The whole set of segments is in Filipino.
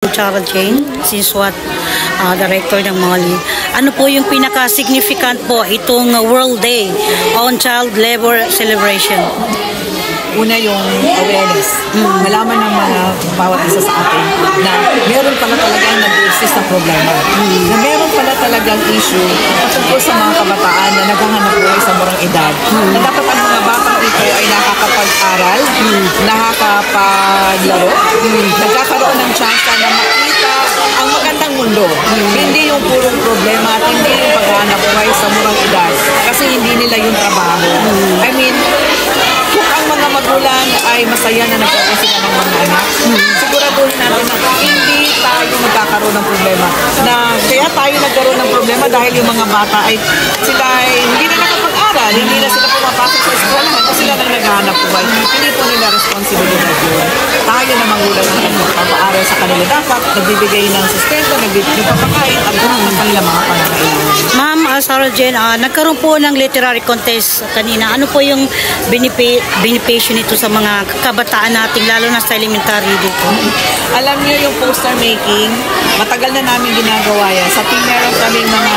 Chara Jane, si SWAT Director ng Mali. Ano po yung pinaka-significant po itong World Day on Child Labor Celebration? Una yung awareness. Malaman ng mga bawat isa sa atin na meron pala talagang nag-exist na problema. Na meron pala talagang issue patungkol sa mga kabataan na naghahanap buhay sa murang edad. Na dapat ang mga batang ito ay nakakapag-aral, nakakapaglaro, nagkakaroon ng chance na makita ang magandang mundo. Hindi yung purong problema at hindi yung paghahanap buhay sa murang edad. Kasi hindi nila yung trabaho. I mean, kung ang mga magulang ay masaya na nagkaroon sila ng mga anak, siguraduhin natin na hindi tayo magkakaroon ng problema. Na kaya tayo nagkaroon ng problema dahil yung mga bata ay sila ay hindi na nakapag-aral, hindi na sila pumapasok sa eskwelahan kasi sila nang naghahanap buhay. Hindi po nila responsibilidad yun. Tayo na magulang na nagpapaaral sa kanila. Dapat nagbibigay ng sustento, nagbibigay ng pagkain at ang kanila mga pangangailangan. Ma'am Sarah Jane, nagkaroon po ng literary contest kanina. Ano po yung beneficio nito sa mga kabataan natin, lalo na sa elementary dito? Alam niyo yung poster making, matagal na namin ginagawa yan. Sa team meron kaming mga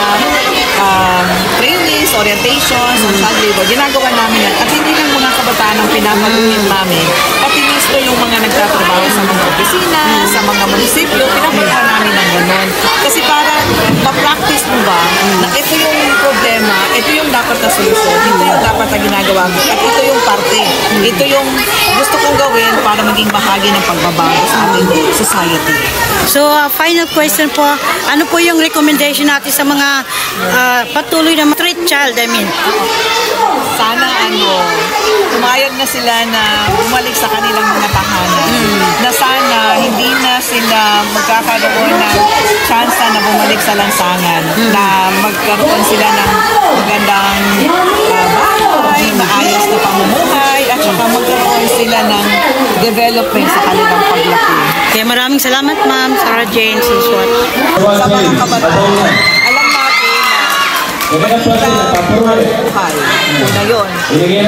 trainings, orientations, on child labor. Ginagawa namin yan. At hindi lang mga kabataan ang pinapagawin namin. Pati mismo yung mga nagtatrabaho sa mga opisina, sa mga munisipyo, pinapagawa namin ng gano'n. Kasi para ma-practice mo ba na ito yung problema, ito yung dapat na solusyon, ito yung dapat na ginagawa mo, at ito yung parte, ito yung gusto kong gawin para maging bahagi ng pagbabago sa ating society. So, final question po, ano po yung recommendation natin sa mga patuloy na street child, Sana pumayag na sila na bumalik sa kanilang mga tahanan. Na sana hindi na sila magkakaroon ng chance na bumalik sa lansangan. Na magkaroon sila ng magandang bahay, maayos na pamumuhay, at saka magkaroon sila ng development sa kanilang paglaki. Kaya maraming salamat, Ma'am Sarah Jane, si SWAT. Sa mga kabataan, alam natin na buhay na yun.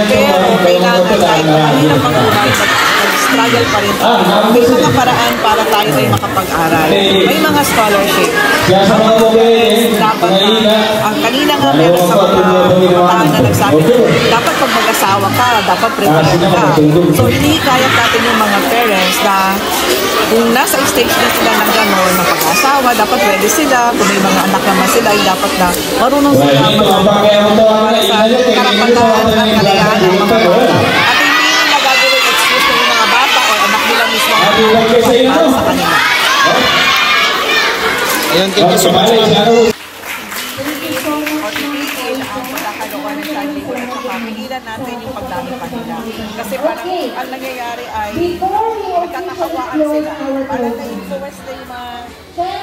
Pero kailangan kahit kanilang magulang nag-struggle pa rin tayo. May mga paraan para tayo ay makapag-aral. May mga scholarship. Dapat kanina nga meron sa mga kabataan na nagsabi, dapat pag mag-asawa ka, dapat prepared ka. So hinihikayat natin yung mga parents na kung nasa stage na sila ng gano'n, ng pag-asawa, dapat ready sila. Kung may mga anak naman sila, ay dapat na marunong sila para sa karapatan at kalayahan ng mga bata. At hindi nila gagawin excuse ng mga bata o anak nila mismo para sa kanila. Ayun, thank you so much. Pigilan natin yung pagdami pa nila. Kasi parang ang nangyayari ay nagkakahawaan sila. Parang na-influence na yung mga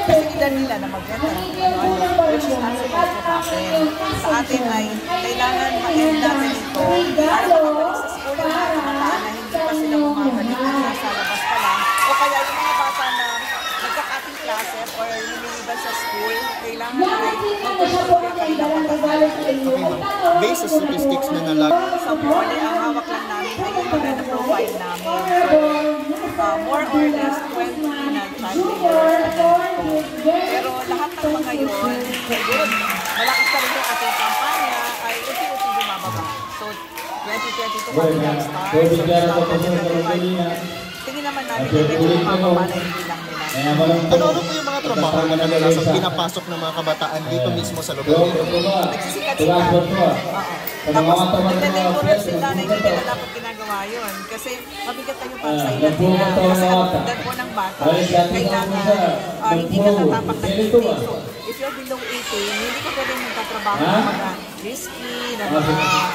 kasigilan nila na magbenta ng ano-ano, which is not supposed to happen. Sa atin ay kailangan ma-end natin ito para makabalik sa school yung mga kabataan na hindi pa sila bumabalik at nasa labas pa lang. O kaya yung mga bata na nagkakating classes or lumiliban sa school, kailangan ay magpapagpapagpapag Based sa statistics na nalag. Sa muli, ang hawak lang namin ay yung mga na-provide namin. So, more or less 20 na child laborers pero lahat ng mga yun, siguro, malakas pa rin yung ating kampanya ay unti-unti bumababa. So, 2022 kami nag-start. Tingin naman namin na medyo bumababa na yung bilang nila. Ano po yung mga trabaho na nalalasang pinapasok ng mga kabataan dito mismo sa lugar nito? Nagsisikat sila. Tapos, naglalabor sila na hindi nila dapat ginagawa yun. Kasi mabigat na yung para sa edad nila. Kasi ang edad po ng bata, kailangan hindi ka tatapak ng 18. So, if you're below 18, hindi ka pwedeng magtatrabaho ng mga risky, ng mga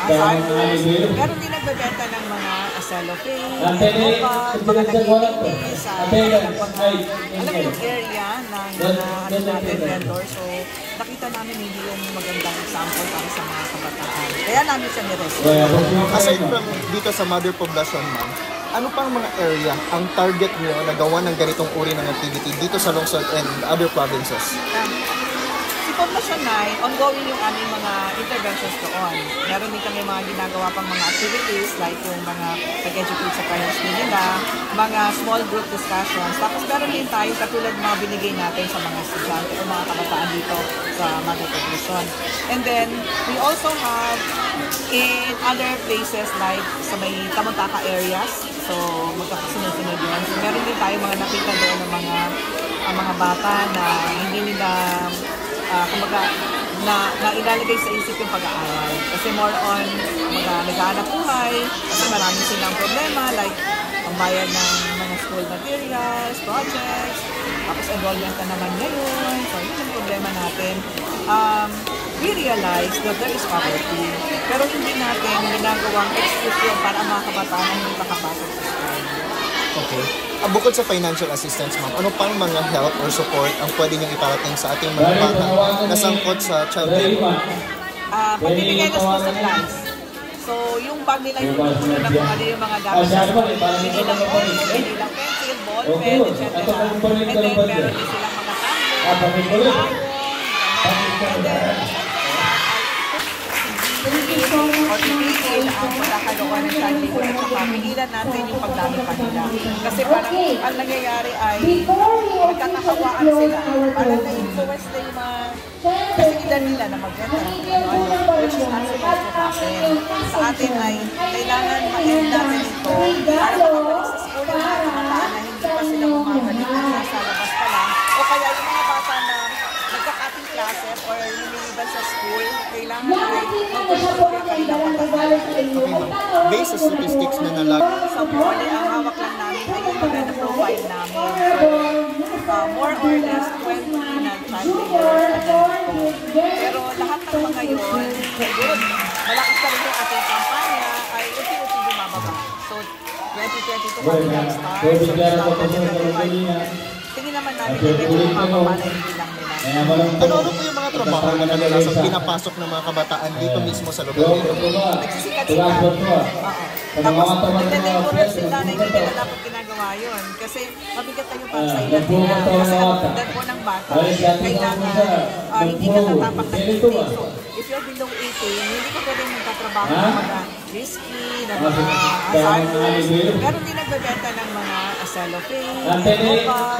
hazardous. Pero hindi nagbebenta ng mga cellophane, mga nag-iitis, alam mo yung area ng mga natin vendor. So, nakita namin hindi yung magandang example para sa mga kabataan. Kaya namin siya nirescue. Aside from dito sa mother poblacion, ma'am, ano pang mga area ang target nyo na gawa ng ganitong uri ng activity dito sa Lungsod and other provinces? Poblacion 9, ongoing yung aming mga interventions doon. Meron din kami mga ginagawa pang mga activities like yung mga pag-educate sa parents nila, mga small group discussions. Tapos meron din tayo katulad mga binigay natin sa mga estudyante o mga kabataan dito sa Mother Poblacion. And then, we also have in other places like sa may Tamantaka areas. So, magkakasunod-sunod yun. So, meron din tayo mga nakita doon ng mga bata na hindi nila kumbaga, na ilalagay sa isip yung pag-aaral. Kasi more on naghahanap buhay, kasi marami silang problema like ang bayad ng mga school materials, projects, tapos enrollment na naman ngayon. So, yun yung problema natin. We realize that there is poverty, pero hindi natin ginagawang excuse yun para ang mga kabataan hindi makapasok sa school. Okay. Bukod sa financial assistance, ma'am, ano pang mga help or support ang pwede niyong iparating sa ating mga bata na sangkot sa child labor? Pagbibigay ng school supplies. So, yung bag nila yung puno na kung ano yung mga gamit sa school. Hindi lang pencil, ball pen, etc. And then, meron din silang mga tablet, and then, o tigil ang pagkakagawa ng child labor at saka pigilan natin yung pagdami pa nila. Kasi parang ang nangyayari ay nagkakahawaan sila. Parang na-influence na yung mga kasigilan nila na magbenta ng which is not supposed to happen. Sa atin ay kailangan ma-end natin ito para makabalik sa school yung mga kabataan na hindi pa sila bumabalik na nasa labas pa lang. O kaya yung mga bata na nagkakating klase or lumiliban sa school, kailangan ay mag-control yung kanilang pagkakaroon. Okay, ma'am. Based sa statistics na nalag... Sa muli, ang hawak lang namin ay yung mga na-provide namin. So, more or less 20 na child laborers na pero lahat ng mga yun, good. Malakas pa rin yung ating kampanya ay unti-unti bumababa. So, 2022 kami nag-start. So, tingin naman namin yung medyo bumababa na yung bilang nila. Ano po yung mga trabaho na kadalasang pinapasok ng mga kabataan dito mismo sa lugar nito? Nagsisikat sila. Tapos, nagtatayo sila na hindi nila dapat ginagawa yun. Kasi mabigat na yung pagsahilan nila. Kasi ang tundan po ng bata, kailangan hindi ka natapak ng 18. So, if you're below 18, hindi ka pwedeng magtatrabaho ng mga risky, ng mga hazardous. Pero hindi nagbebenta ng mga cellophane,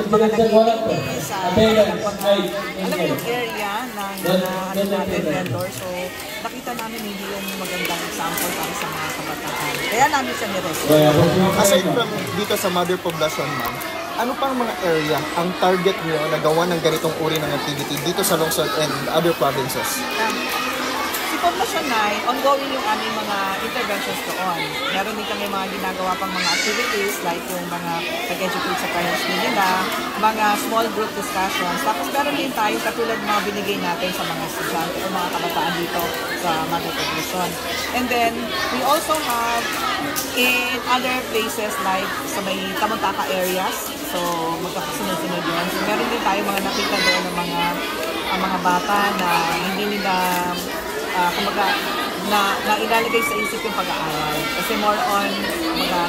mga nag-iitis, alam mo yung area ng mga natin vendor. So, nakita namin hindi yung magandang example para sa mga kabataan. Kaya namin siya nirescue. Aside from dito sa Mother Poblacion, ma'am, ano pang mga area ang target niyo na gawa ng ganitong uri ng activity dito sa Lungsod and other provinces? Si Poblacion 9, ongoing yung aming mga interventions doon. Meron din kami mga ginagawa pang mga activities like yung mga pag-educate sa parents nila, mga small group discussions. Tapos meron din tayo katulad mga binigay natin sa mga estudyante o mga kabataan dito sa Mother Poblacion. And then, we also have in other places like sa may Tamantaka areas. So, magkakasunod-sunod yun. So, meron din tayo mga nakita doon ng mga bata na hindi nila kumbaga, na ilalagay sa isip yung pag-aaral. Kasi more on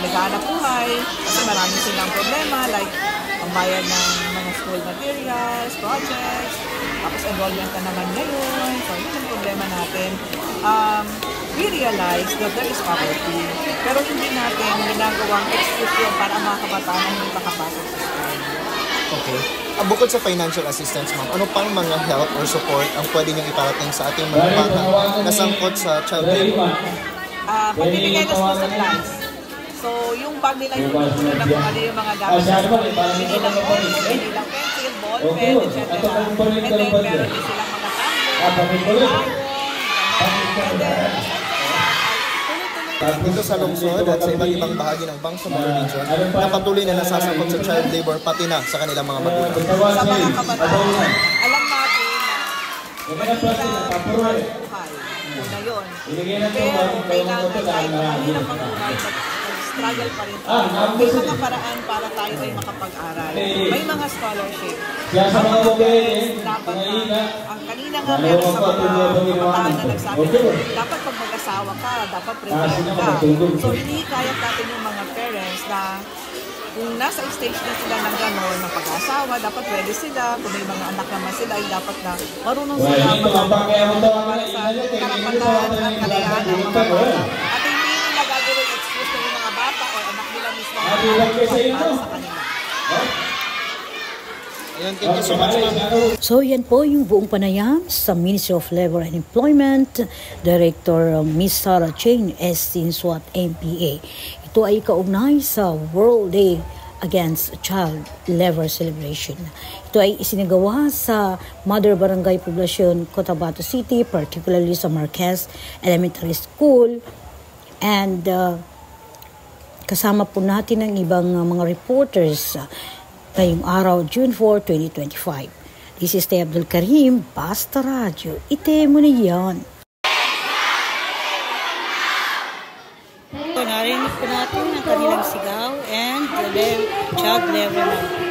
naghahanap buhay, kasi marami silang problema like ang bayad ng mga school materials, projects, tapos enrollment na naman ngayon. So, yun yung problema natin. We realize that there is poverty, pero hindi natin ginagawang excuse yun para ang mga kabataan hindi makapasok sa school. Okay. Bukod sa financial assistance, ma'am, ano pang mga help or support ang pwede niyong iparating sa ating mga bata na sangkot sa child labor? Pagbibigay ng school supplies. So, yung bag nila yung puno na kung ano yung mga gamit sa school. Hindi lang pencil, ball pen, etc. And then, meron din silang mga tablet, and then, Dito sa lungsod at sa iba't ibang bahagi ng Bangsamoro Region na patuloy na nasasangkot sa child labor pati na sa kanilang mga magulang. Sa mga kabataan, alam natin na mahirap buhay. Una yun. Pero kailangan tayo mahirap ang buhay struggle pa rin tayo. May mga paraan para tayo ay makapag-aral. May mga scholarship. Ang mga parents, dapat ang kanina nga meron sa mga kabataan na nagsabi na dapat pag mag-asawa ka, dapat prepare ka. So, hinihikayat natin yung mga parents na kung nasa stage na sila ng gano'n, ng pag-asawa, dapat pwede sila. Kung may mga anak naman sila, ay dapat na marunong sila para sa karapatan at kalayaan ng mga bata. At hindi nila gagawin excuse ng mga bata o anak nila mismo para sa kanila. Ayun, thank you so much, ma'am. So yan po yung buong panayam sa Ministry of Labor and Employment, Director Ms. Sarah Jane S. Sinswat, MPA. Ito ay kaugnay sa World Day Against Child Labor Celebration. Ito ay isinagawa sa Mother Barangay Poblacion, Cotabato City, particularly sa Marquez Elementary School. And kasama po natin ang ibang mga reporters ngayong araw, June 4, 2025. This is Tay Abdul Karim, Basta Radio. Ite mo na yan. So, narinig po natin ang kanilang sigaw and child labor.